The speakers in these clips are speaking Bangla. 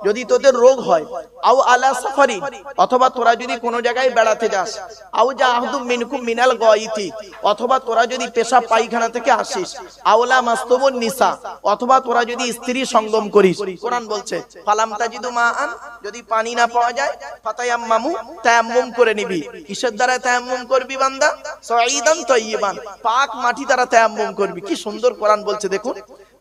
যদি তোদের রোগ হয়, আও আলা সাফারি, অথবা তোরা যদি কোনো জায়গায় বেড়াতে যাস, আও যা আহদুম মিনকুম মিনাল গায়িতি, অথবা তোরা যদি পেশাব পায়খানা থেকে আসিস, আওলা মাসতুমুন নিসা, অথবা তোরা যদি স্ত্রী সঙ্গম করিস। কোরআন বলছে ফালাম তাজিদু মাআন, যদি পানি না পাওয়া যায় ফাতায়াম্মামু, তায়াম্মুম করে নিবি। কিসের দ্বারা তায়াম্মুম করবি বান্দা? সাঈদান তাইয়িবান, পাক মাটি দ্বারা তায়াম্মুম করবি। কি সুন্দর কোরআন বলছে দেখুন,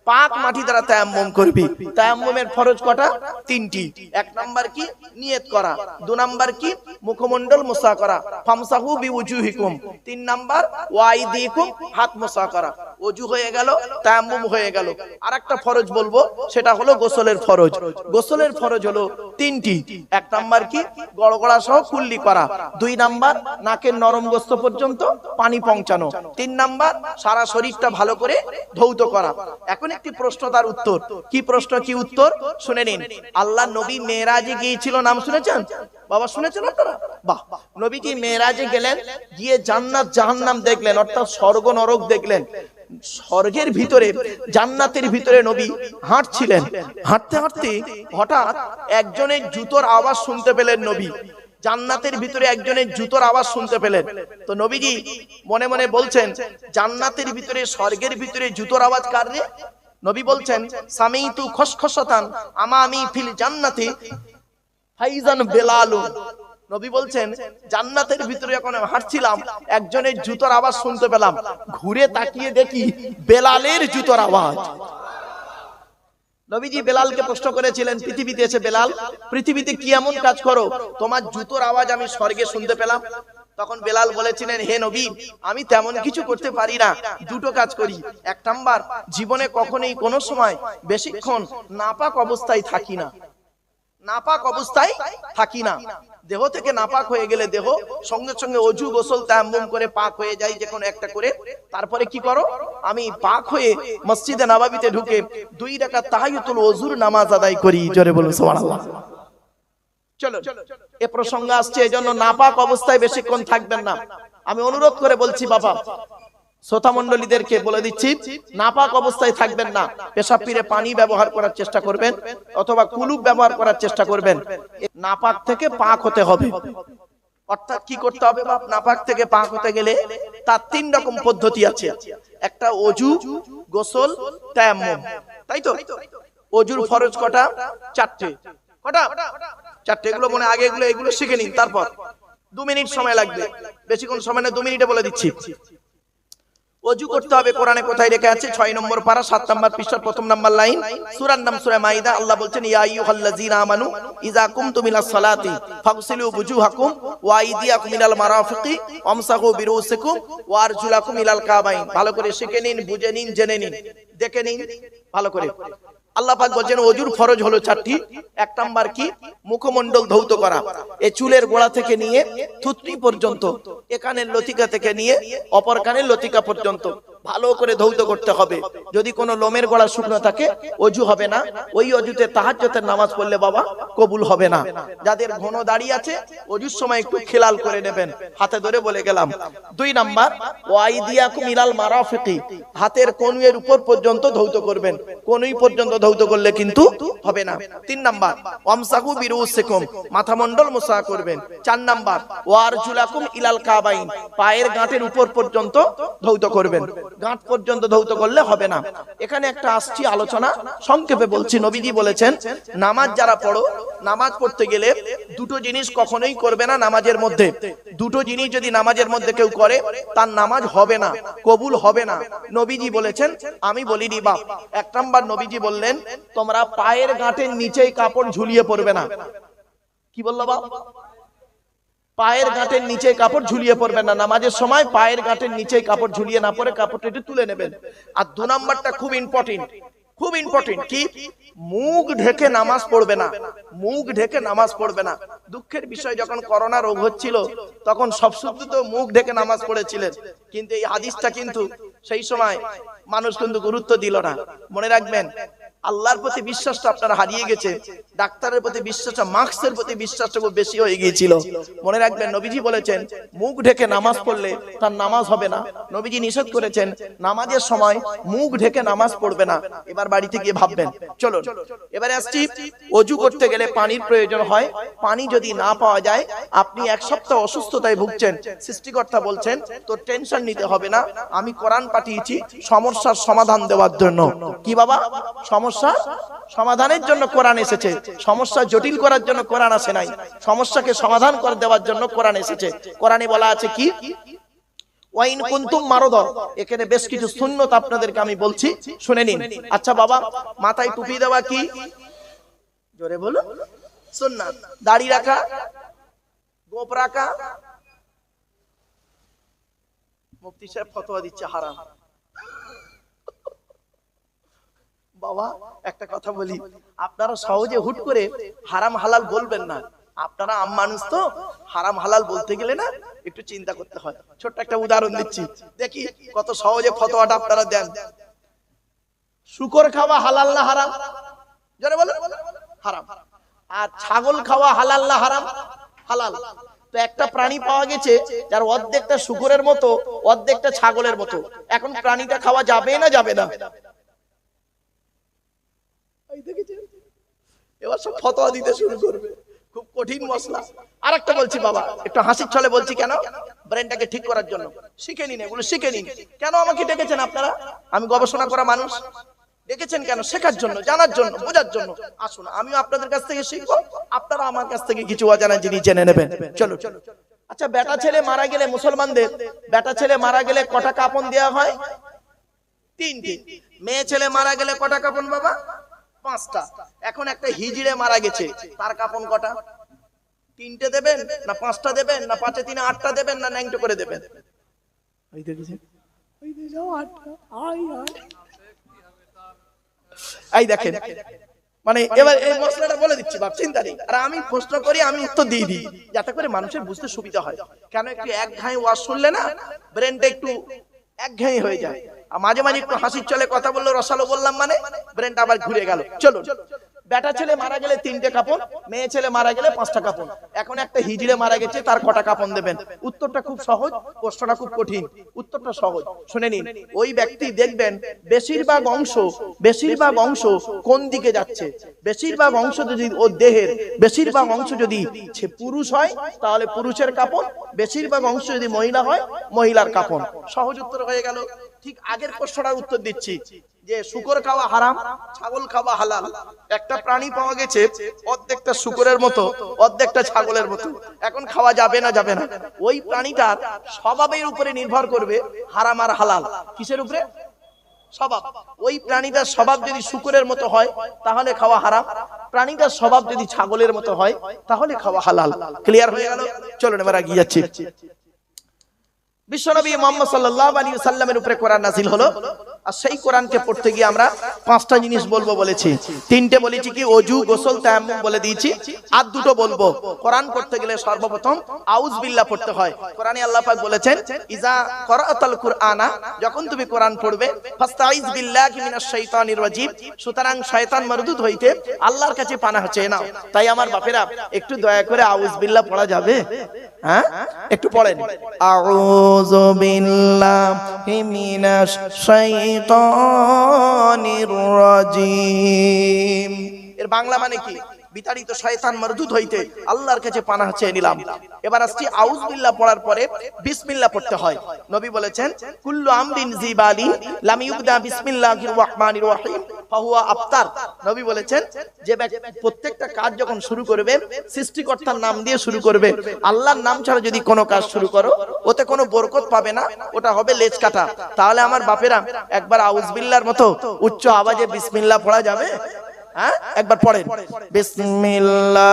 পাক মাটি দ্বারা তায়াম্মুম করবি। তায়াম্মুমের ফরজ কটা? তিনটি। এক নাম্বার কি? নিয়ত করা। দু নাম্বার কি? মুখমণ্ডল মুসা করা, ফামসাহু বিউজুহিকুম। তিন নাম্বার ওয়াইদিকুম, হাত মুসা করা। ওযু হয়ে গেল, তায়াম্মুম হয়ে গেল। আরেকটা ফরজ বলবো, সেটা হলো গোসলের ফরজ। গোসলের ফরজ হলো তিনটি। এক নাম্বার কি? গড়গড়া সহ কুল্লি করা। দুই নাম্বার নাকের নরম গোস্ত পর্যন্ত পানি পৌঁছানো। তিন নাম্বার সারা শরীরটা ভালো করে ধৌত করা। এখন একটি প্রশ্ন, তার উত্তর। কি প্রশ্ন, কি উত্তর? শুনে নিন। আল্লাহ নবী মেরাজে গিয়েছিল, নাম শুনেছেন বাবা? শুনেছেন আপনারা? বাহ। নবীজি মেরাজে গেলেন, গিয়ে জান্নাত জাহান্নাম দেখলেন, অর্থাৎ স্বর্গ নরক দেখলেন। স্বর্গের ভিতরে, জান্নাতের ভিতরে নবী হাঁটছিলেন। হাঁটতে হাঁটতে হঠাৎ একজনের জুতোর আওয়াজ শুনতে পেলেন নবী। জান্নাতের ভিতরে একজনের জুতোর আওয়াজ শুনতে পেলেন। তো নবীজি মনে মনে বলছেন, জান্নাতের ভিতরে, স্বর্গের ভিতরে জুতোর আওয়াজ কার রে? নবী বলছেন সামিতু খসখসাতান আমামি ফিল জান্নাতি ফাইজান বেলালু। নবী বলছেন জান্নাতের ভিতরে যখন হাঁটছিলাম, একজনের জুতোর আওয়াজ শুনতে পেলাম। ঘুরে তাকিয়ে দেখি বেলালের জুতোর আওয়াজ। নবীজি বেলালকে প্রশ্ন করেছিলেন, পৃথিবীতে এসে বেলাল, পৃথিবীতে কি এমন কাজ করো তোমার জুতোর আওয়াজ আমি স্বর্গে শুনতে পেলাম? তখন বেলাল বলেছিলেন, হে নবী, আমি তেমন কিছু করতে পারি না, দুটো কাজ করি। এক নাম্বার, জীবনে কখনোই কোনো সময় বেশিক্ষণ নাপাক অবস্থায় থাকি না। নাপাক অবস্থায় থাকি না। দেহ থেকে নাপাক হয়ে গেলে দেহ সঙ্গে সঙ্গে অজু গোসল তায়াম্মুম করে পাক হয়ে যায়, যে কোনো একটা করে। তারপরে কি করো? আমি পাক হয়ে মসজিদে নববীতে ঢুকে 2 রাকাত তাহিয়াতুল ওযুর নামাজ আদায় করি। জোরে বলুন সুবহানাল্লাহ। চলো, এ প্রসঙ্গ আসছে, এজন্য নাপাক অবস্থায় বেশিক্ষণ থাকবেন না। আমি অনুরোধ করে বলছি বাবা, শ্রোতা মণ্ডলীদেরকে বলে দিচ্ছি, নাপাক অবস্থায় থাকবেন না। পেশাব ফিরে পানি ব্যবহার করার চেষ্টা করবেন, অথবা কুলুপ ব্যবহার করার চেষ্টা করবেন। নাপাক থেকে পাক হতে হবে। অর্থাৎ কি করতে হবে বাপ? নাপাক থেকে পাক হতে গেলে তার 3 রকম পদ্ধতি আছে। একটা অজু, গোসল, তায়াম্মুম, তাই তো? অজুর ফরজ কটা? 4টে। কটা? 4টে। এগুলো মনে আগে এগুলো শিখে নিন, তারপর 2 মিনিট সময় লাগবে, বেশিক্ষণ সময় না, 2 মিনিটে বলে দিচ্ছি। ওযু করতে হবে, কোরআনে কোথায় লেখা আছে? 6 নম্বর পারা 7 নম্বর পৃষ্ঠার 1ম নম্বর লাইন, সূরার নাম সূরা মাইদা। আল্লাহ বলছেন, ইয়া আইয়ুহাল্লাযীনা আমানু ইযা কুমতুম ইলাস সালাতি ফাগসিলু বুজুহাকুম ওয়া আইদিয়াকুম ইলাল মারাফিকি ওয়ামসাহু বিরুসিকুম ওয়া আরজুলাকুম ইলাল কাবাইন। ভালো করে শিখে নিন, বুঝে নিন, জেনে নিন, দেখে নিন ভালো করে। আল্লাহ পাক বলেন ওযুর ফরজ হলো 4টি। এক নাম্বার কি? মুখমণ্ডল ধৌত করা। এই চুলের গোড়া থেকে নিয়ে থুতনি পর্যন্ত, এ কানের লতিকা থেকে নিয়ে অপর কানের লতিকা পর্যন্ত ভালো করে ধৌত করতে হবে। যদি কোনো লোমের গোড়া শুকনো থাকে ওযু হবে না। ওই অজুতে তাহাজ্জুদের নামাজ পড়লে বাবা কবুল হবে না। যাদের ঘন দাড়ি আছে ওযুর সময় একটু খেলাল করে নেবেন, হাতে ধরে বলে গেলাম। 2 নাম্বার, ওয়াইদিয়াকুম ইলাল মারাফিকি, হাতের কনুইয়ের উপর পর্যন্ত ধৌত করবেন। কনুই পর্যন্ত ধৌত করলে কিন্তু হবে না। 3 নাম্বার, ওয়ামসাহু বিরুসিকুম, মাথামণ্ডল মুসা করবেন। 4 নাম্বার, ওয়ারজুলাকুম ইলাল কাবাইন, পায়ের গাঁটের উপর পর্যন্ত ধৌত করবেন। গাঁট পর্যন্ত ধৌত করলে হবে না। এখানে একটা আসছি আলোচনা, সংক্ষেপে বলছি। নবীজি বলেছেন, নামাজ যারা পড়ো, নামাজ পড়তে গেলে 2টো জিনিস কখনোই করবে না নামাজের মধ্যে। 2টো জিনিস যদি নামাজের মধ্যে কেউ করে, তার নামাজ হবে না, কবুল হবে না। নবীজি বলেছেন, আমি বলিনি বাপ। 1 নাম্বার, নবীজি বললেন, তোমরা পায়ের গাঁটের নিচেই কাপড় ঝুলিয়ে পড়বে না। কি বললো বাপ? পায়ের গাঁটের নিচে কাপড় ঝুলিয়ে পড়বেন না। নামাজের সময় পায়ের গাঁটের নিচে কাপড় ঝুলিয়ে না পড়ে কাপড়টা একটু তুলে নেবেন। আর 2 নাম্বারটা খুব ইম্পর্টেন্ট, খুব ইম্পর্টেন্ট। কি? মুখ ঢেকে নামাজ পড়বে না। মুখ ঢেকে নামাজ পড়বে না। দুঃখের বিষয়, যখন করোনা রোগ হচ্ছিল তখন সব শুদ্ধ তো মুখ ঢেকে নামাজ পড়েছিলেন, কিন্তু এই হাদিসটা কিন্তু সেই সময় মানুষ কিন্তু গুরুত্ব দিল না। মনে রাখবেন, আল্লাহর প্রতি বিশ্বাসটা আপনার হারিয়ে গেছে, ডাক্তারের প্রতি বিশ্বাসটা, মার্কসের প্রতি বিশ্বাসটা খুব বেশি হয়ে গিয়েছিল। মনে রাখবেন, নবীজি বলেছেন মুখ ঢেকে নামাজ পড়লে তার নামাজ হবে না। নবীজি নিষেধ করেছেন নামাজের সময় মুখ ঢেকে নামাজ পড়বে না। এবার বাড়িতে গিয়ে ভাববেন। চলুন এবারে আসছি, ওযু করতে গেলে পানির প্রয়োজন হয়। পানি যদি না পাওয়া যায়, আপনি এক সপ্তাহ অসুস্থতায় ভুগছেন, সৃষ্টিকর্তা বলছেন তোর টেনশন নিতে হবে না, আমি কোরআন পাঠিয়েছি সমস্যার সমাধান দেওয়ার জন্য। কি বাবা? সমস্যা সমাধানের জন্য কোরআন এসেছে, সমস্যা জটিল করার জন্য কোরআন আসে নাই। সমস্যাকে সমাধান করে দেওয়ার জন্য কোরআন এসেছে। কোরআনে বলা আছে কি? ওয়াইন কুনতুম মারদা। এখানে বেশ কিছু সুন্নত আপনাদেরকে আমি বলছি, শুনে নিন। আচ্ছা বাবা, মাথায় টুপি দেওয়া কি? জোরে বলো। সুন্নাত। দাড়ি রাখা, গোপ রাখা, মুফতি সাহেব ফতোয়া দিচ্ছে হারাম। বাবা একটা কথা বলি, আপনারা সহজে হুট করে হারাম হালাল বলবেন না। আপনারা আম মানুষ তো, হারাম হালাল বলতে গেলে না একটু চিন্তা করতে হয়। ছোট্ট একটা উদাহরণ দিচ্ছি, দেখি কত সহজে ফতোয়াটা আপনারা দেন। শুকর খাওয়া হালাল না হারাম? জোরে বলেন। হারাম। আর ছাগল খাওয়া হালাল না হারাম? হালাল। তো একটা প্রাণী পাওয়া গেছে যার অর্ধেকটা শুকরের মতো, অর্ধেকটা ছাগলের মতো। এখন প্রাণীটা খাওয়া যাবে না যাবে না? এবার সব ফতোয়া দিতে শুরু করবে, খুব কঠিন মশলা। আরেকটা বলছি বাবা, একটু হাসির ছলে বলছি, কেন? ব্রেনটাকে ঠিক করার জন্য। শিখে নিন, এগুলো শিখে নিন। কেন আমাকে ডেকেছেন আপনারা? আমি গবেষণা করা মানুষ। ডেকেছেন কেন? শেখার জন্য, জানার জন্য, বোঝার জন্য। আসুন আমিও আপনাদের কাছ থেকে শিখবো, আপনারা আমার কাছ থেকে কিছু অজানা জিনিস জেনে নেবেন। চলো। আচ্ছা, বেটা ছেলে মারা গেলে, মুসলমানদের বেটা ছেলে মারা গেলে কটা কাপন দেওয়া হয়? 3টি। মেয়ে ছেলে মারা গেলে কটা কাপন বাবা? 5টা। এখন একটা হিজড়ে মারা গেছে, তার কাপন কটা? 3টে দেবেন না 5টা দেবেন না 5 এ 3 8টা দেবেন না ন্যাংটো করে দেবেন? এই দেখেছেন, এই যে যাও 8টা। এই দেখেন, মানে এবার এই মশলাটা বলে দিচ্ছি বাপ, চিন্তা নেই। আর আমি প্রশ্ন করি, আমি উত্তর দিয়ে দিই, যাতে করে মানুষের বুঝতে সুবিধা হয়। কেন? একটু একঘায়ে ওয়াজ শুনলে না ব্রেনটা একটু একঘেয়ে হয়ে যায়। আর মাঝে মাঝে একটু হাসির চলে কথা বললো, রসালো বললাম মানে ব্রেনটা আবার ঘুরে গেল। চলো। বেটা ছেলে মারা গেলে 3টে কাপন, মেয়ে ছেলে মারা গেলে 5টা কাপন। এখন একটা হিজড়ে মারা গেছে, তার কটা কাপন দেবেন? উত্তরটা খুব সহজ, প্রশ্নটা খুব কঠিন। উত্তরটা সহজ, শুনে নিন। ওই ব্যক্তি দেখবেন বেশিরভাগ অংশ কোন দিকে যাচ্ছে। বেশিরভাগ অংশ যদি ওর দেহের বেশিরভাগ অংশ যদি পুরুষ হয় তাহলে পুরুষের কাপন, বেশিরভাগ অংশ যদি মহিলা হয় মহিলার কাপন। সহজ উত্তর হয়ে গেল। ঠিক আগের প্রশ্নটার উত্তর দিচ্ছি, যে শুকর খাওয়া হারাম, ছাগল খাওয়া হালাল। একটা প্রাণী পাওয়া গেছে অর্ধেকটা শুকরের মতো, অর্ধেকটা ছাগলের মতো। এখন খাওয়া যাবে না যাবে না? ওই প্রাণীটার স্বভাবের উপরে নির্ভর করবে হারাম আর হালাল। কিসের উপরে? স্বভাব। ওই প্রাণীটার স্বভাব যদি শুকরের মতো হয় তাহলে খাওয়া হারাম, প্রাণীটার স্বভাব যদি ছাগলের মতো হয় তাহলে খাওয়া হালাল। ক্লিয়ার হয়ে গেল? চলুন এবার এগিয়ে যাচ্ছি। বিশ্বনবী মুহাম্মদ সাল্লাল্লাহু আলাইহি ওয়াসাল্লামের উপরে কোরআন নাযিল হলো। আর সেই কোরআনকে পড়তে গিয়ে আমরা 5টা জিনিস বলবো বলেছি। 3টে বলেছি কি? ওযু, গোসল, তায়াম্মুম বলে দিয়েছি। আর 2টো বলবো। কোরআন পড়তে গেলে সর্বপ্রথম আউজ বিল্লাহ পড়তে হয়। কোরআনে আল্লাহ পাক বলেছেন, ইজা করাতাল কুরআনা, যখন তুমি কোরআন পড়বে, ফাস্তাইজ বিল্লাহি মিনাশ শাইতানির রাজিম, সুতরাং শয়তান মারদুদ হইতে আল্লাহর কাছে পানাহ চেয়ে নাও। তাই আমার বাপেরা, একটু দয়া করে আউজ বিল্লাহ পড়া যাবে? হ্যাঁ, একটু পড়েন। আউযু বিল্লাহি মিনাশ শাইতানির রাজিম। এর বাংলা মানে কি? বিতাড়িত শয়তান মারদুদ হইতে আল্লাহর কাছে পানাহ চেয়ে নিলাম। এবার আসছি, আউজ বিল্লাহ পড়ার পরে বিসমিল্লাহ পড়তে হয়। নবী বলেছেন, কুল্লু আমরিন জিবালি লাম ইউবদা বিসমিল্লাহির রহমানির রহিম ফাহুয়া আফতার। নবী বলেছেন, যে প্রত্যেকটা কাজ যখন শুরু করবে সৃষ্টিকর্তার নাম দিয়ে শুরু করবে। আল্লাহর নাম ছাড়া যদি কোনো কাজ শুরু করো, ওতে কোনো বরকত পাবে না, ওটা হবে লেজ কাটা। তাহলে আমার বাপেরা, একবার আউজ বিল্লাহর মতো উচ্চ আওয়াজে বিসমিল্লাহ পড়া যাবে? হ্যাঁ, একবার পড়েন। বিসমিল্লাহির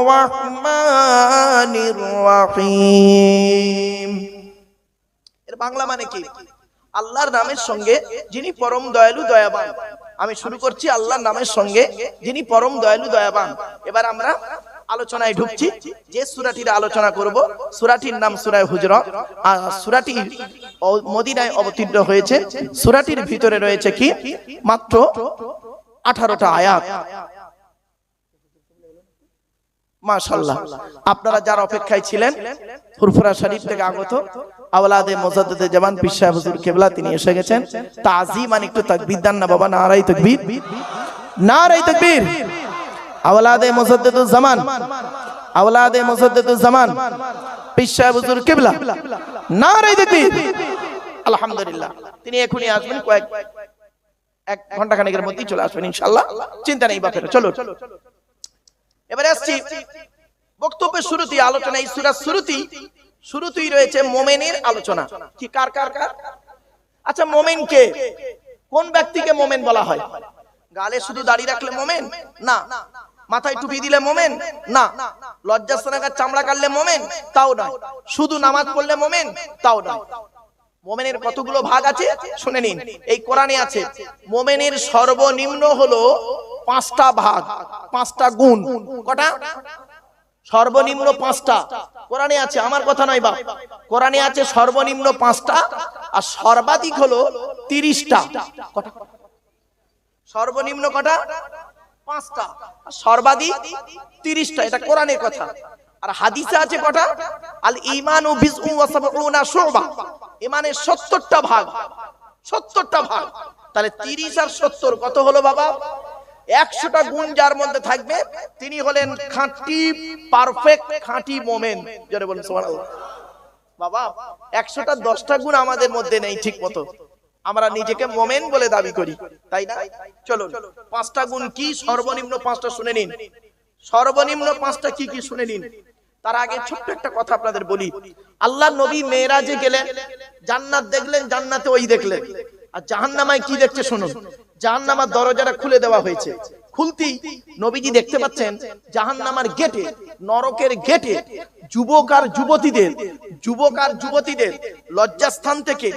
রহমানির রহিম। এর বাংলা মানে কি? আল্লাহর নামের সঙ্গে যিনি পরম দয়ালু দয়াবান। আমি শুরু করছি আল্লাহর নামের সঙ্গে যিনি পরম দয়ালু দয়াবান। এবার আমরা আলোচনায় ঢুকছি। যে সূরাটির আলোচনা করব সূরাটির নাম সূরা হুজরাত। আর সূরাটি মদিনায় অবতীর্ণ হয়েছে। সূরাটির ভিতরে রয়েছে কি মাত্র 18টা আয়াত। মাশাআল্লাহ, আপনারা যার অপেক্ষায় ছিলেন ফুরফুরা শরীফ থেকে আগত আওলাদে মুজাদ্দিদে জামান পীর সাহেব হুজুর কিবলা, তিনি এসে গেছেন। তাজিমান একটু তাকবীর দেন না বাবা, নারায়ে তাকবীর, নারায়ে তাকবীর। আওলাদে মুজাদ্দিদুজ জামান, আওলাদে মুজাদ্দিদুজ জামান পীর সাহেব হুজুর কিবলা, নারায়ে তাকবীর। আলহামদুলিল্লাহ, তিনি এখনই আসবেন, এক ঘন্টা খানেকের মধ্যেই চলে আসবেন ইনশাআল্লাহ, চিন্তা নেই বাপের। চলো এবারে আসছি বক্তব্যের শুরুতেই আলোচনা। এই সূরার শুরুতেই রয়েছে মুমিনের আলোচনা। কি কার কার কার? আচ্ছা, মুমিন কে? কোন ব্যক্তিকে মুমিন বলা হয়? গালে শুধু দাড়ি রাখলে মুমিন না, মাথায় টুপি দিলে মুমিন না, লজ্জাস্থানের চামড়া কাটলে মুমিন তাও নয়, শুধু নামাজ পড়লে মুমিন তাও নয়। মুমিনের কতগুলো ভাগ আছে শুনে নিন। এই কোরআনে আছে মুমিনের সর্বনিম্ন হলো 5টা ভাগ, 5টা গুণ। কটা? সর্বনিম্ন 5টা কোরআনে আছে, আমার কথা নয় বাপ। কোরআনে আছে সর্বনিম্ন 5টা, আর সর্বাধিক হলো 30টা। কটা? সর্বনিম্ন কটা? 5টা, আর সর্বাধিক 30টা। এটা কোরআনের কথা। আর হাদিসে আছে কটা? আল ঈমানু বিজউ ওয়া সাবউনা শুবা, ঈমানের 70টা ভাগ, 70টা ভাগ। তাহলে 30 আর 70 কত হলো বাবা? 100টা গুণ যার মধ্যে থাকবে তিনি হলেন খাঁটি, পারফেক্ট খাঁটি মুমিন। জোরে বলুন সুবহানাল্লাহ। বাবা 100টা 10টা গুণ আমাদের মধ্যে নেই ঠিক মতো, আমরা নিজেকে মুমিন বলে দাবি করি, তাই না? চলো 5টা গুণ কি? সর্বনিম্ন 5টা শুনে নিন। সর্বনিম্ন 5টা কি কি শুনে নিন। তার আগে ছোট্ট একটা কথা আপনাদের বলি। আল্লাহ নবী মেরাজে গেলেন, জান্নাত দেখলেন, জান্নাতে ওই দেখলেন। আর জাহান্নামায় কি দেখছে শুনুন। জাহান্নামার দরজাটা খুলে দেওয়া হয়েছে। খুলতেই নবীজি দেখতে পাচ্ছেন জাহান্নামার গেটে, নরকের গেটে যুবক আর যুবতীদের লজ্জাস্থান থেকে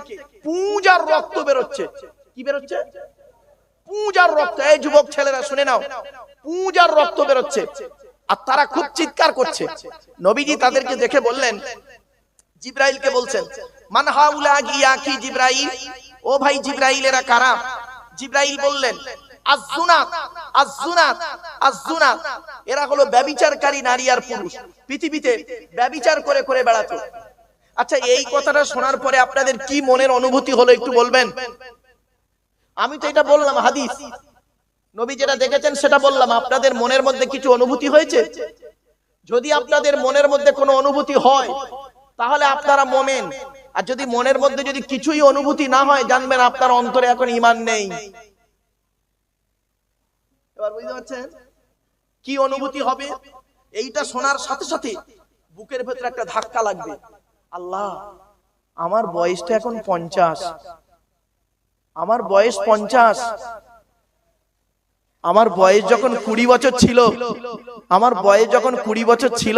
পুঁজ আর রক্ত বেরোচ্ছে। কি বেরোচ্ছে? পুঁজ আর রক্ত। এই যুবক ছেলেরা শুনে নাও, পুঁজ আর রক্ত বেরোচ্ছে। আর তারা খুব চিৎকার করছে। নবীজি তাদেরকে দেখে বললেন, জিব্রাইলকে বলছেন, মান হাউলা গিয়া কি জিব্রাইল, ও ভাই জিব্রাইল এরা কারা? জিব্রাইল বললেন, আজ-জুনাত, আজ-জুনাত, আজ-জুনাত, এরা হলো ব্যভিচারকারী নারী আর পুরুষ, পৃথিবীতে ব্যভিচার করে করে বেড়াতো। আচ্ছা, এই কথাটা শোনার পরে আপনাদের কি মনের অনুভূতি হলো একটু বলবেন? আমি তো এটা বললাম হাদিস, নবী যেটা দেখেছেন সেটা বললাম। আপনাদের মনের মধ্যে কিছু অনুভূতি হয়েছে? যদি আপনাদের মনের মধ্যে কোনো অনুভূতি হয় তাহলে আপনারা মুমিন। আর যদি মনের মধ্যে যদি কিছুই অনুভূতি না হয়, জানবেন আপনার অন্তরে এখন ঈমান নেই। এবার বুঝতে পারছেন কি অনুভূতি হবে? এইটা শোনার সাথে সাথে বুকের ভেতরে একটা ধাক্কা লাগবে। আল্লাহ, আমার বয়সটা এখন 50, আমার বয়স 50। আমার বয়স যখন 20 বছর ছিল, আমার বয়স যখন 20 বছর ছিল,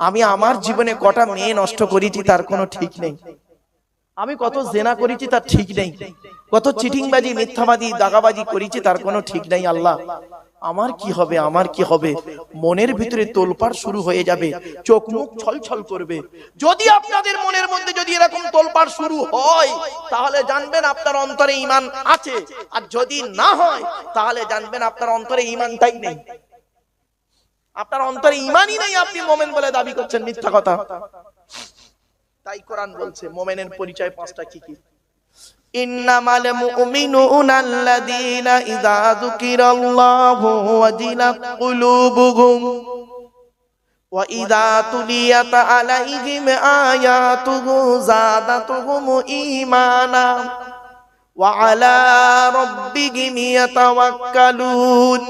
আমি আমার জীবনে কটা মেয়ে নষ্ট করেছি তার কোনো ঠিক নেই। আমি কত জেনা করেছি তার ঠিক নেই, কত চিটিংবাজি, মিথ্যাবাদী, দাগাবাজি করেছি তার কোনো ঠিক নেই। আল্লাহ, আমার কি হবে, আমার কি হবে? মনের ভিতরে তোলপাড় শুরু হয়ে যাবে, চোখ মুখ ছলছল করবে। যদি আপনাদের মনের মধ্যে যদি এরকম তোলপাড় শুরু হয় তাহলে জানবেন আপনার অন্তরে ঈমান আছে, আর যদি না হয় তাহলে জানবেন আপনার অন্তরে ঈমানটাই নেই। আপনার অন্তরে ঈমানই নেই, আপনি মুমিন বলে দাবি করছেন, মিথ্যা কথা। তাই কোরআন বলছে মুমিনের পরিচয় 5টা কি কি? ইন্নামাল মুমিনুনা আল্লাযীনা ইযা যুকিরাল্লাহু ওয়াজিলাত কুলুবুহুম ওয়া ইযা তুলিয়াত আলাইহিম আয়াতুহু যাদাতুহুম ঈমানা ওয়া আলা রাব্বিহিম ইয়াতাওয়াক্কালুন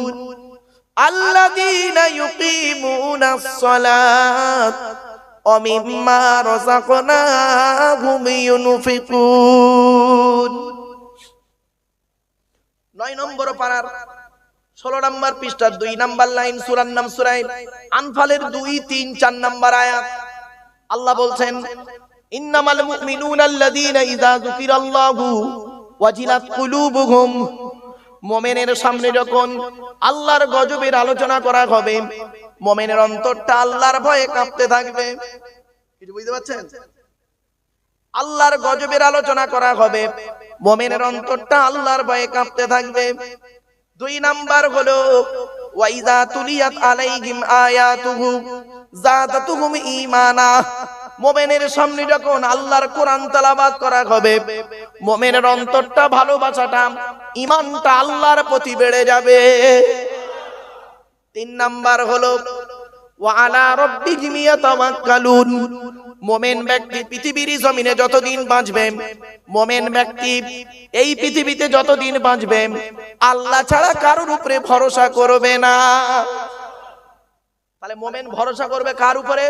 আল্লাযীনা ইউকিমুনাস সালাত ওয়া মিম্মা রাযাকনাহুম ইউনফিকুন। 9 নম্বর পারার 16 নম্বর পৃষ্ঠার 2 নম্বর লাইন, সূরার নাম সূরা আনফালের 2, 3, 4 নম্বর আয়াত। আল্লাহ বলছেন, ইন্নামাল মুমিনুনা আল্লাযীনা ইযা যুকিরাল্লাহু ওয়াজিলাত কুলুবুহুম। মুমিনের সামনে যখন আল্লাহর গজবের আলোচনা করা হবে, মুমিনের অন্তরটা আল্লাহর ভয়ে কাঁপতে থাকবে। কিছু বুঝতে পারছেন? আল্লাহর গজবের আলোচনা করা হবে, মুমিনের অন্তরটা আল্লাহর ভয়ে কাঁপতে থাকবে। 2 নাম্বার হলো ওয়াইজা তুলিয়াত আলাইহিম আয়াতুহু যাদাতুহুম ঈমানা। মুমিনের সামনে যখন আল্লাহর কোরআন তেলাওয়াত করা হবে, মুমিনের অন্তরটা ভালোবাসাটা ঈমানটা আল্লাহর প্রতি বেড়ে যাবে। 3 নাম্বার হলো ওয়া আলা রাব্বিহিম ইয়াতাওয়াক্কালুন। মুমিন ব্যক্তি পৃথিবীর জমিনে যতদিন বাঁচবে, মুমিন ব্যক্তি এই পৃথিবীতে যতদিন বাঁচবে, আল্লাহ ছাড়া কারোর উপরে ভরসা করবে না। তাহলে মুমিন ভরসা করবে কার উপরে?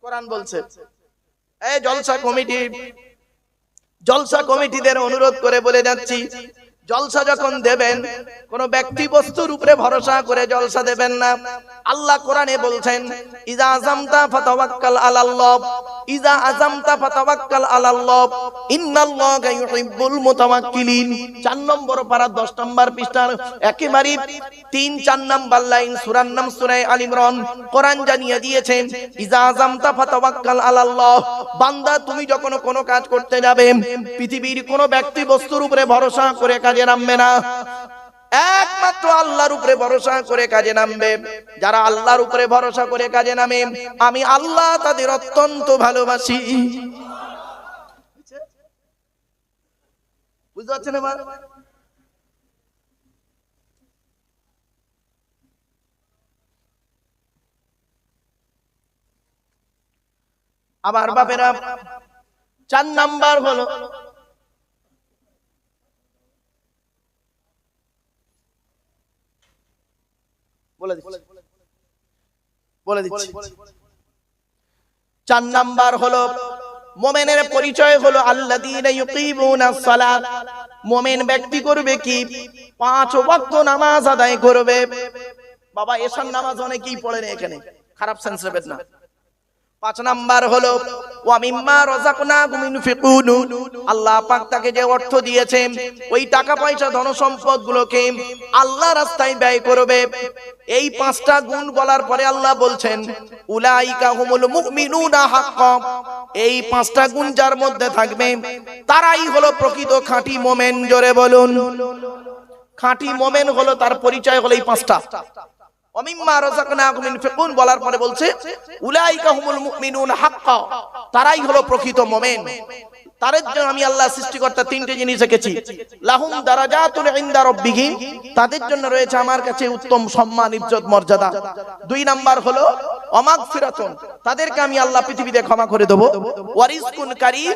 কোরআন বলছে। এই জলসা কমিটিদের অনুরোধ করে বলে যাচ্ছি, জলসা যখন দেবেন কোন ব্যক্তি বস্তুর উপরে ভরসা করে জলসা দেবেন না। আল্লাহ কোরআনে বলছেন ইজা আযামতা ফাতাওয়াক্কাল আলাল্লাহ, ইজা আযামতা ফাতাওয়াক্কাল আলাল্লাহ ইন্নাল্লাহা ইউহিব্বুল মুতাওয়াক্কিলিন। 4 নম্বর পারা 10 নম্বর পৃষ্ঠার একেবারে 3-4 নম্বর লাইন, সূরার নাম সূরা আল ইমরান। কোরআন জানিয়ে দিয়েছেন ইজা আযামতা ফাতাওয়াক্কাল আলাল্লাহ, বান্দা তুমি যখন কোনো কাজ করতে যাবে, পৃথিবীর কোনো ব্যক্তি বস্তুর উপরে ভরসা করে কাজে নামবে না, একমাত্র আল্লাহর উপরে ভরসা করে কাজে নামবে। যারা আল্লাহর উপরে ভরসা করে কাজে নামে, আমি আল্লাহ তাদের অত্যন্ত ভালোবাসি। বুঝতে পারছেন? এবার আমার বাপেরা 4 নাম্বার হলো বলে দিচ্ছি 4 নাম্বার হলো মুমিনের পরিচয় হলো আল্লাযীনা ইউকিমুনাস সালাত। মুমিন ব্যক্তি করবে কি? 5 ওয়াক্ত নামাজ আদায় করবে। বাবা এশার নামাজ অনেকেই পড়েন এখানে, খারাপ সেন্স নেবেন না। 5 নাম্বার হলো ওয়া মিম্মা রাযাকনাকুম ইনফিকুন। আল্লাহ পাক তাকে যে অর্থ দিয়েছেন, ওই টাকা পয়সা ধন সম্পদ গুলোকে আল্লাহ রাস্তায় ব্যয় করবে। এই 5টা গুণ বলার পরে আল্লাহ বলছেন উলাইকা হুমুল মুমিনুনা হাক্কান। এই 5টা গুণ যার মধ্যে থাকবে, তারাই হলো প্রকৃত খাঁটি মুমিন। জোরে বলুন, খাঁটি মুমিন হলো, তার পরিচয় হলো এই 5টা। ওমিম্মা রাযাকনাকুম ইনফিকুন বলার পরে বলছে উলাইকা হুমুল মুমিনুনা হাক্কান, তারাই হলো প্রকৃত মুমিন। তাদের জন্য আমি আল্লাহ সৃষ্টিকর্তা 3টে জিনিস রেখেছি। লাহুম দারাজাতুন ইনদা রাব্বিহিম, তাদের জন্য রয়েছে আমার কাছে উত্তম সম্মান, ইজ্জত, মর্যাদা। 2 নাম্বার হলো অমাগফিরাতুন, তাদেরকে আমি আল্লাহ পৃথিবীতে ক্ষমা করে দেব। ওয়ারিজকুন কারীম,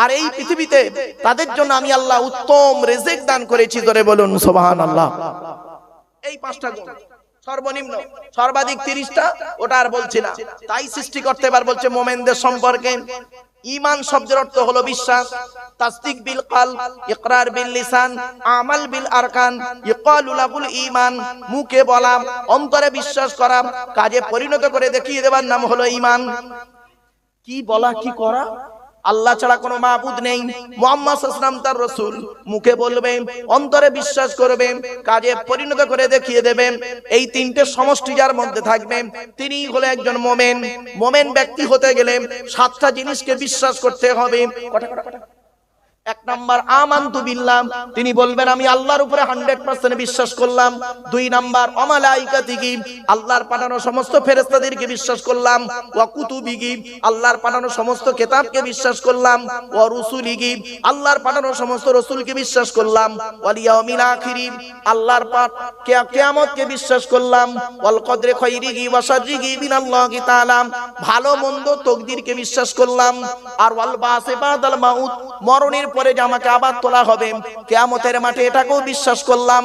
আর এই পৃথিবীতে তাদের জন্য আমি আল্লাহ উত্তম রিজিক দান করেছি। ধরে বলুন সুবহানাল্লাহ। এই 5টা গুণ সর্বনিম্ন, সর্বাধিক 30টা, ওটা আর বলছি না। তাই সৃষ্টিকর্তা এবার বলছে মুমিনদের সম্পর্কে ঈমান শব্দের অর্থ হলো বিশ্বাস। তাসদিক বিল কলব, ইকরার বিল লিসান, আমাল বিল আরকান, ইকালু লাহুল ঈমান। মুখে বলা, অন্তরে বিশ্বাস করা, কাজে পরিণত করে দেখিয়ে দেবার নাম হলো ঈমান। কি বলা, কি করা? আল্লাহ ছাড়া কোনো মাবুদ নেই, মুহাম্মদ সাল্লাল্লাহু আলাইহি ওয়াসাল্লাম তার রাসূল। মুখে বলবেন, অন্তরে বিশ্বাস করবেন, কাজে পরিণত করে দেখিয়ে দেবেন। এই 3টে সমষ্টি যার মধ্যে থাকবে, তিনি হলো একজন মুমিন। মুমিন ব্যক্তি হতে গেলে 7টা জিনিসকে বিশ্বাস করতে হবে। কটা? 1 নাম্বার আমানতু বিল্লাহ, তিনি বলবেন আমি আল্লাহর উপরে 100% বিশ্বাস করলাম। 2 নাম্বার অমালাইকাতিহি, আল্লাহর পাঠানো সমস্ত ফেরেশতাদেরকে বিশ্বাস করলাম। ওয়া কুতুবিহি, আল্লাহর পাঠানো সমস্ত কিতাবকে বিশ্বাস করলাম। ওয়া রুসুলিহি, আল্লাহর পাঠানো সমস্ত রাসূলকে বিশ্বাস করলাম। ওয়াল ইয়াউমিল আখিরি, আল্লাহর কিয়ামতকে বিশ্বাস করলাম। ওয়াল কদরি খাইরিহি ওয়া শাররিহি মিনাল্লাহি তাআলা, ভালো মন্দ তাকদীরকে বিশ্বাস করলাম। আর ওয়াল বাসি বাদাল মাউত, মরণের পরে যে আমাকে আবার তোলা হবে কিয়ামতের মাঠে, এটাকেও বিশ্বাস করলাম।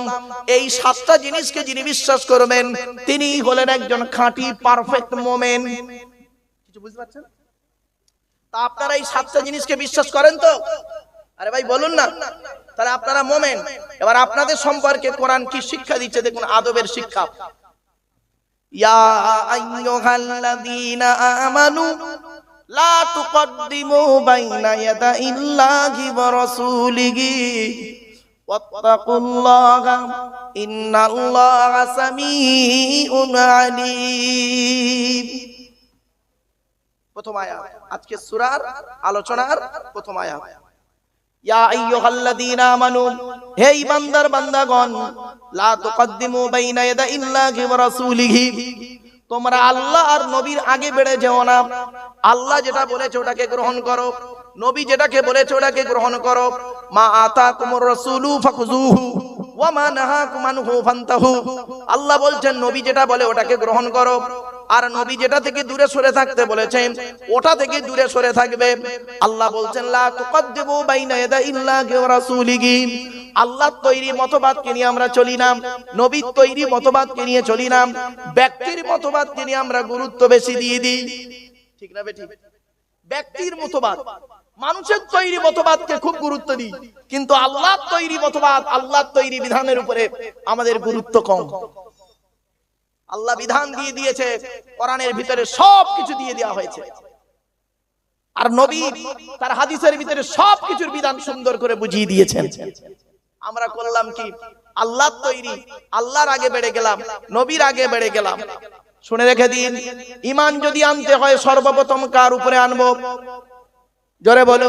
এই 7টা জিনিসকে যিনি বিশ্বাস করবেন, তিনি হলেন একজন খাঁটি পারফেক্ট মুমিন। কিছু বুঝতে পারছেন? তা আপনারা এই 7টা জিনিসকে বিশ্বাস করেন তো? আরে ভাই বলুন না, তাহলে আপনারা মুমিন। এবার আপনাদের সম্পর্কে কোরআন কি শিক্ষা দিচ্ছে দেখুন, আদবের শিক্ষা। ইয়া আইয়ুহাল্লাযীনা আমানু লা তুকদ্দিমু বাইনা ইয়াদাইল্লাহি ওয়া রাসূলিহি ওয়াত্তাকুল্লাহা ইন্নাল্লাহা সামিউন আলীম। প্রথম আয়াত আজকে সূরার আলোচনার প্রথম আয়াত। ইয়া আইয়ুহাল্লাযীনা আমানু, হে ঈমানদার বান্দাগণ, লা তুকদ্দিমু বাইনা ইয়াদাইল্লাহি ওয়া রাসূলিহি, তোমরা আল্লাহ আর নবীর আগে বেড়ে যেও না। আল্লাহ যেটা বলেছে ওটাকে গ্রহণ করো, নবী যেটাকে বলেছে ওটাকে গ্রহণ করো। মা আতাকুমুর রাসূলু ফাখুযুহু ওয়া মা নাহাকুম আনহু ফান্তাহু। আল্লাহ বলছেন নবী যেটা বলে ওটাকে গ্রহণ করো, আর নবী যেটা থেকে দূরে সরে থাকতে বলেছেন ওটা থেকে দূরে সরে থাকবে। আল্লাহ বলছেন লা তুকদ্দিমু বাইনা ইয়াদাইল্লাহি ওয়া রাসূলিহি। আল্লাহর তৈরি মতবাদকে নিয়ে আমরা চলি না, নবীর তৈরি মতবাদকে নিয়ে চলি না, ব্যক্তির মতবাদকে নিয়ে আমরা গুরুত্ব বেশি দিয়ে দিই। ঠিক না বেঠিক? ব্যক্তির মতবাদ, মানুষের তৈরি মতবাদকে খুব গুরুত্ব দিই, কিন্তু আল্লাহর তৈরি মতবাদ, আল্লাহর তৈরি বিধানের উপরে আমাদের গুরুত্ব কম। আল্লাহ বিধান দিয়ে দিয়েছে, কোরআনের ভিতরে সবকিছু দিয়ে দেওয়া হয়েছে, আর নবী তার হাদিসের ভিতরে সবকিছুর বিধান সুন্দর করে বুঝিয়ে দিয়েছেন। আমরা করলাম কি? আল্লাহর তৈরি, আল্লাহর আগে বেড়ে গেলাম, নবীর আগে বেড়ে গেলাম। শুনে রেখে দিন, ঈমান যদি আনতে হয় সর্বপ্রথম কার উপরে আনবো? জোরে বলো।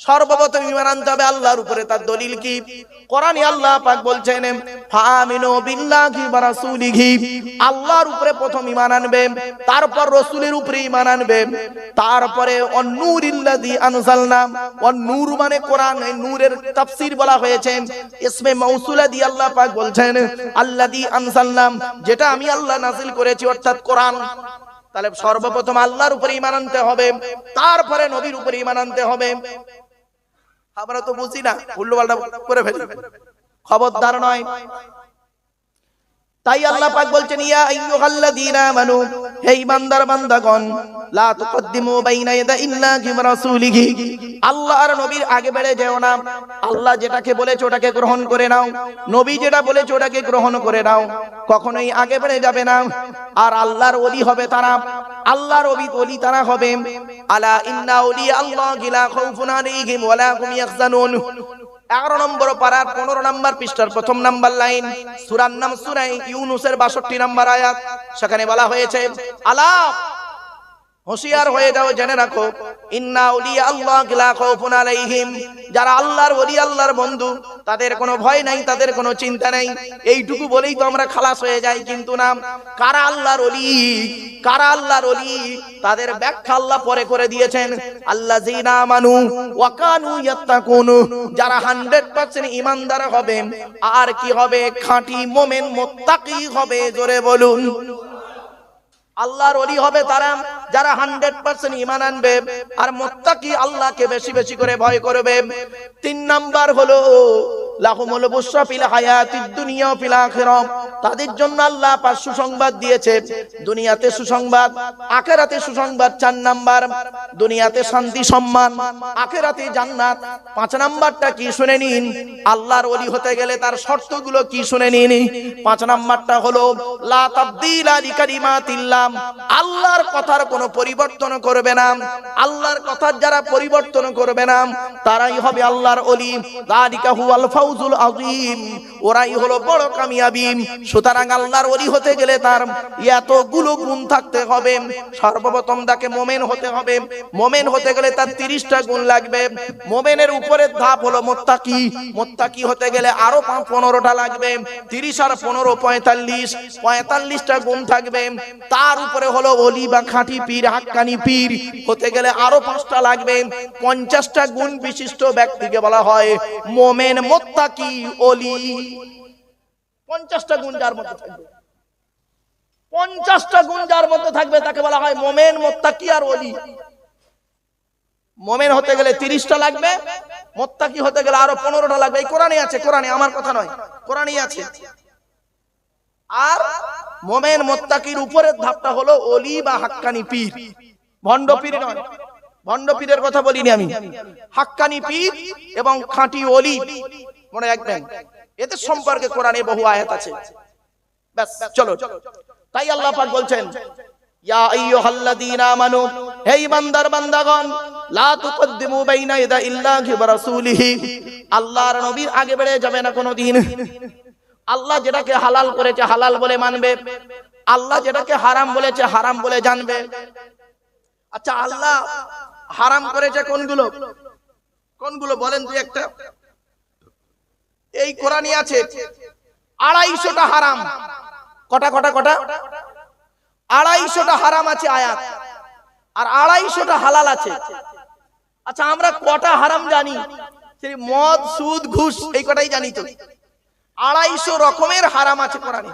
সর্বপ্রথম ঈমান আনতে হবে আল্লাহর উপরে। তার দলিল কি? কোরআনে আল্লাহ পাক বলছেন ফামিনু বিল্লাহি ওয়া রাসূলিহি, আল্লাহর উপরে প্রথম ঈমান আনবে, তারপর রাসূলের উপরে ঈমান আনবে, তারপরে অন-নূরিল্লাযী আনজালনা। অন-নূর মানে কোরআন, এই নূরের তাফসীর বলা হয়েছে ইসমে মাউসুলা দিয়ে আল্লাহ পাক বলছেন আল্লাযী আনজালনা, যেটা আমি আল্লাহ নাযিল করেছি, অর্থাৎ কোরআন। তাহলে সর্বপ্রথম আল্লাহর উপরে ঈমান আনতে হবে, তারপরে নবীর উপরে ঈমান আনতে হবে। আমরা তো বুঝি না, উল্টোপাল্টা করে ফেলি, খবরদার নয়। তাই আল্লাহ পাক বলছেন ইয়া আইয়ুহাল্লাযীনা আমানু, হে ঈমানদার বান্দাগণ, লা তুকদ্দিমু বাইনা ইয়াদাইল্লাহি ওয়া রাসূলিহি, আল্লাহ আর নবীর আগে বেড়ে যেও না। আল্লাহ যেটাকে বলেছে ওটাকে গ্রহণ করে নাও, নবী যেটা বলেছে ওটাকে গ্রহণ করে নাও, কখনোই আগে বেড়ে যাবে না। আর আল্লাহর ওলি হবে তারা, আল্লাহর ওলি তারা হবে। আলা ইন্না আউলিয়া আল্লাহি লা খাউফুন আলাইহিম ওয়া লা হুম ইয়াহজানুন। 11 নম্বর পারার 15 নম্বর পৃষ্ঠার প্রথম নাম্বার লাইন, সূরার নাম সূরা ইউনূসের 62 নম্বর আয়াত। সেখানে বলা হয়েছে আলা, হোশিয়ার হয়ে যাও, জেনে রাখো, ইন্না আউলিয়া আল্লাহি লা খাউফুন আলাইহিম, যারা আল্লাহর ওলি, আল্লাহর বন্ধু, তাদের কোনো ভয় নাই, তাদের কোনো চিন্তা নাই। এইটুকু বলেই তো আমরা খালাস হয়ে যাই, কিন্তু না। কারা আল্লাহর ওলি, কারা আল্লাহর ওলি, তাদের ব্যাখ্যা আল্লাহ পরে করে দিয়েছেন আল্লাযীনা আমানু ওয়া কানু ইয়াত্তাকুন, যারা 100% ঈমানদার হবে, আর কি হবে? খাঁটি মুমিন মুত্তাকি হবে। জোরে বলুন। আল্লাহর ওলি হবে তারা যারা 100% ঈমান আনবে আর মুত্তাকি, আল্লাহকে বেশি বেশি করে ভয় করবে। 3 নাম্বার হলো লাহুমুল বুশরা ফিল হায়াতিদ দুনিয়া ওয়া ফিল আখিরাহ, তাদের জন্য আল্লাহ পাক সুসংবাদ দিয়েছে, দুনিয়াতে সুসংবাদ, আখিরাতে সুসংবাদ। 4 নাম্বার, দুনিয়াতে শান্তি সম্মান, আখিরাতে জান্নাত। 5 নাম্বারটা কি শুনে নিন, আল্লাহর ওলি হতে গেলে তার শর্তগুলো কি শুনে নিন। 5 নাম্বারটা হলো লা তাবদীলা লিকালিমাতিল্লাহ, আল্লাহর কথার কোনো পরিবর্তন করবে না। আল্লাহর কথার যারা পরিবর্তন করবে না তারাই হবে আল্লাহর ওলি। যালিকা হুয়াল ফাউজুল আযীম, ওরাই হলো বড় কামিয়াবি। সুতরাং আল্লাহর ওলি হতে গেলে তার এতগুলো গুণ থাকতে হবে। সর্বপ্রথম তাকে মুমিন হতে হবে, মুমিন হতে গেলে তার 30টা গুণ লাগবে। মুমিনের উপরের ধাপ হলো মুত্তাকি, মুত্তাকি হতে গেলে আরো 15টা লাগবে। 30 আর 15 45টা গুণ থাকবে। তার উপরে হলো ওলি বা খাঁটি পীর, হাক্কানি পীর হতে গেলে আরো 5টা লাগবে। 50টা গুণ বিশিষ্ট ব্যক্তিকে বলা হয় মুমিন, মুত্তাকি, ওলি। 50টা গুণ যার মধ্যে থাকবে, 50টা গুণ যার মধ্যে থাকবে তাকে বলা হয় মুমিন, মুত্তাকি আর ওলি। মুমিন হতে গেলে 30টা লাগবে, মুত্তাকি হতে গেলে আরো 15টা লাগবে। এই কোরআনে আছে, কোরআনে, আমার কথা নয়, কোরআনেই আছে। আর মুমিন মুত্তাকির উপরের ধাপটা হলো ওলি বা হাক্কানি পীর, ভণ্ড পীর নয়। ভণ্ড পীরের কথা বলিনি আমি, হাক্কানি পীর এবং খাঁটি ওলি, মনে রাখবেন। এদের সম্পর্কে কোরআনে বহু আয়াত আছে। ব্যাস, চলো। তাই আল্লাহ পাক বলছেন ইয়া আইয়ুহাল্লাযীনা আমানু, হে ইমানদার বান্দাগণ, লা তুকদ্দিমু বাইনা ইয়াদাইল্লাহি ওয়া রাসূলিহি, আল্লাহর নবীর আগে বেড়ে যাবে না কোনোদিন। আল্লাহ যেটাকে হালাল করেছে হালাল বলে মানবে, আল্লাহ যেটাকে হারাম বলেছে হারাম বলে জানবে। আচ্ছা, আল্লাহ হারাম করেছে কোনগুলো কোনগুলো বলেন তুই একটা। এই কোরআনই আছে 250টা হারাম। কটা কটা কটা? 250টা হারাম আছে আয়াত, আর 250টা হালাল আছে। আচ্ছা, আমরা কটা হারাম জানি? সেই মদ, সুদ, ঘুষ, এই কটাই জানি তো। 250 রকমের হারাম আছে কোরআনে,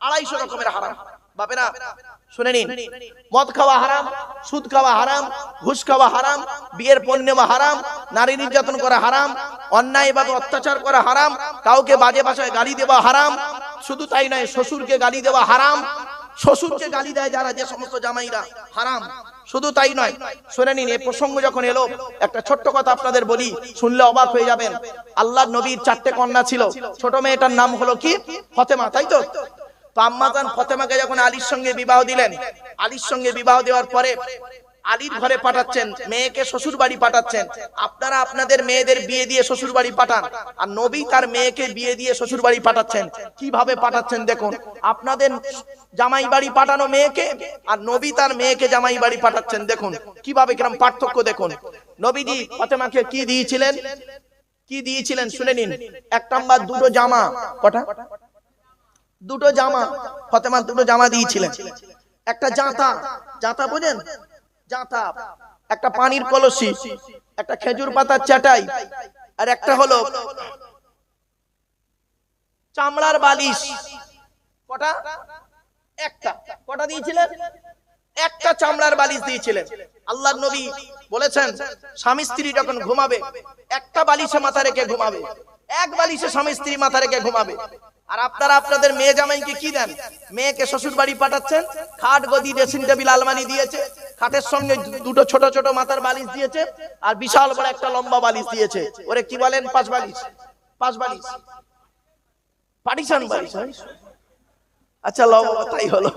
250 রকমের হারাম। বাপেরা শুনে নিন, মদ খাওয়া হারাম, সুদ খাওয়া হারাম, ঘুষ খাওয়া হারাম, বিয়ের পণ নেওয়া হারাম, নারী নির্যাতন করা হারাম, অন্যায়ভাবে অত্যাচার করা হারাম, কাউকে বাজে ভাষায় গালি দেওয়া হারাম। শুধু তাই নয়, শ্বশুরকে গালি দেওয়া হারাম। শ্বশুরকে গালি দেয় যারা, যে সমস্ত জামাইরা, হারাম। শুধু তাই নয়, শুনে নিন, এই প্রসঙ্গ যখন এলো একটা ছোট্ট কথা আপনাদের বলি, শুনলে অবাক হয়ে যাবেন। আল্লাহর নবীর 4টে কন্যা ছিল, ছোট মেয়েটার নাম হলো কি? ফাতেমা, তাই তো? তো আম্মাজান ফাতেমাকে যখন আলীর সঙ্গে বিবাহ দিলেন, আলীর সঙ্গে বিবাহ দেওয়ার পরে আলীর ঘরে পাঠাচ্ছেন, মেয়েকে শ্বশুর বাড়ি পাঠাচ্ছেন। আপনারা আপনাদের মেয়েদের বিয়ে দিয়ে শ্বশুর বাড়ি পাঠান, আর নবী তার মেয়েকে বিয়ে দিয়ে শ্বশুর বাড়ি পাঠাচ্ছেন। কিভাবে পাঠাচ্ছেন দেখুন। আপনাদের জামাই বাড়ি পাঠানো মেয়েকে, আর নবী তার মেয়েকে জামাই বাড়ি পাঠাচ্ছেন, দেখুন কিভাবে, কিরকম পার্থক্য দেখুন। নবীজি ফাতেমাকে কি দিয়েছিলেন? কি দিয়েছিলেন শুনে নিন। 1 নাম্বার 2টো জামা। কটা? 2টো জামা। ফাতেমা 2টো জামা দিয়েছিলেন। একটা জাঁতা, জাঁতা বোঝেন? জাঁতা। একটা পানির কলসি, একটা খেজুর পাতার চাটাই, আর একটা হলো চামড়ার বালিশ। কটা? একটা। কটা দিয়েছিলেন? একটা চামড়ার বালিশ দিয়েছিলেন। আল্লাহর নবী বলেছেন, স্বামী স্ত্রী যখন ঘুমাবে একটা বালিশে মাথা রেখে ঘুমাবে, এক বালিশে স্বামী স্ত্রী মাথা রেখে ঘুমাবে। আর আপনারা আপনাদের মেয়ে জামাইকে কি দেন? মেয়েকে শ্বশুর বাড়ি পাঠাচ্ছেন, খাট, গদি, ড্রেসিং টেবিল, আলমারি দিয়েছে, খাটের সঙ্গে 2টো ছোট ছোট মাথার বালিশ দিয়েছে, আর বিশাল বড় একটা লম্বা বালিশ দিয়েছে। ওরে কি বলেন? 5 বালিশ। 5 বালিশ, পার্টিশন বালিশ। আচ্ছা লও বাবা, তাই হলো।